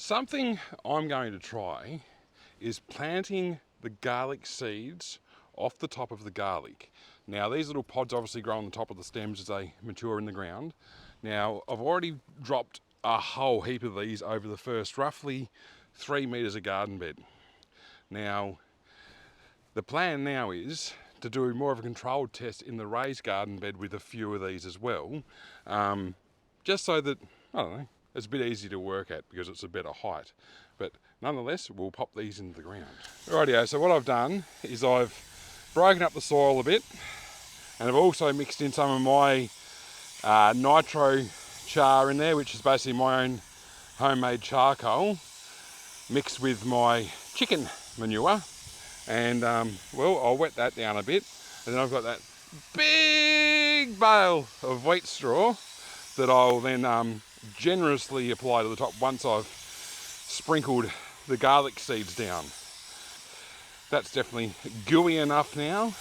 Something I'm going to try is planting the garlic seeds off the top of the garlic. Now these little pods obviously grow on the top of the stems as they mature in the ground. Now I've already dropped a whole heap of these over the first roughly 3 metres of garden bed. Now the plan now is to do more of a controlled test in the raised garden bed with a few of these as well, just so that, I don't know, it's a bit easier to work at because it's a better height. But nonetheless, we'll pop these into the ground. Rightio, so what I've done is I've broken up the soil a bit, and I've also mixed in some of my nitro char in there, which is basically my own homemade charcoal, mixed with my chicken manure. And well, I'll wet that down a bit, and then I've got that big bale of wheat straw that I'll then generously apply to the top once I've sprinkled the garlic seeds down. That's definitely gooey enough now.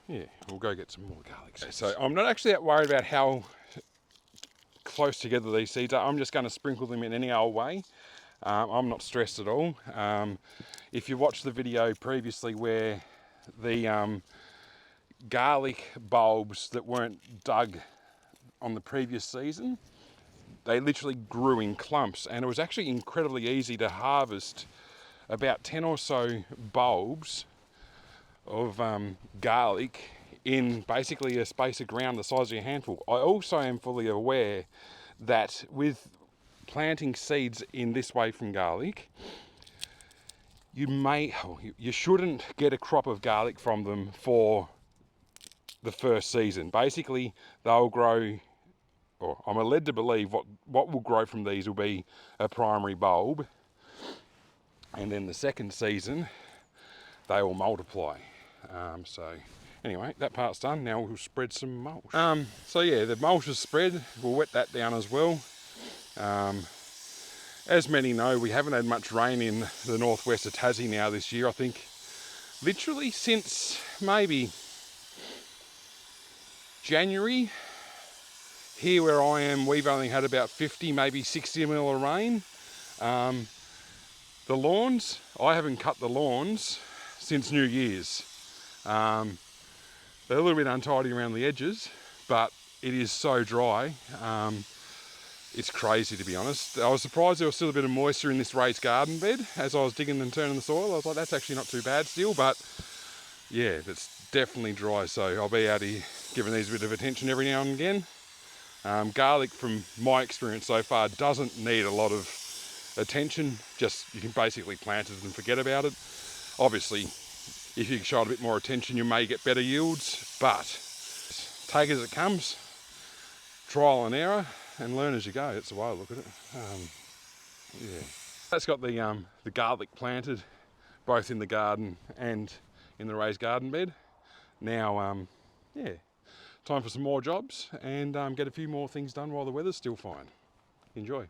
Yeah, we'll go get some more garlic seeds. So I'm not actually that worried about how close together these seeds are. I'm just going to sprinkle them in any old way. I'm not stressed at all. If you watched the video previously where the garlic bulbs that weren't dug on the previous season, they literally grew in clumps, and it was actually incredibly easy to harvest about 10 or so bulbs of garlic in basically a space of ground the size of your handful. I also am fully aware that with planting seeds in this way from garlic, you shouldn't get a crop of garlic from them for the first season. Basically, they'll grow, or I'm led to believe what will grow from these will be a primary bulb, and then the second season they will multiply. So anyway, that part's done. Now we'll spread some mulch. So yeah, the mulch is spread. We'll wet that down as well. As many know, we haven't had much rain in the northwest of Tassie now this year. I think literally since maybe January. Here where I am, we've only had about 50, maybe 60 mil of rain. The lawns, I haven't cut the lawns since New Year's. They're a little bit untidy around the edges, but it is so dry. It's crazy, to be honest. I was surprised there was still a bit of moisture in this raised garden bed as I was digging and turning the soil. I was like, that's actually not too bad still, but yeah, it's definitely dry. So I'll be out here giving these a bit of attention every now and again. Garlic, from my experience so far, doesn't need a lot of attention. Just, you can basically plant it and forget about it. Obviously, if you show it a bit more attention, you may get better yields, but take it as it comes, trial and error, and learn as you go. That's the way I look at it. Yeah, that's got the garlic planted, both in the garden and in the raised garden bed. Now, yeah, time for some more jobs and get a few more things done while the weather's still fine. Enjoy.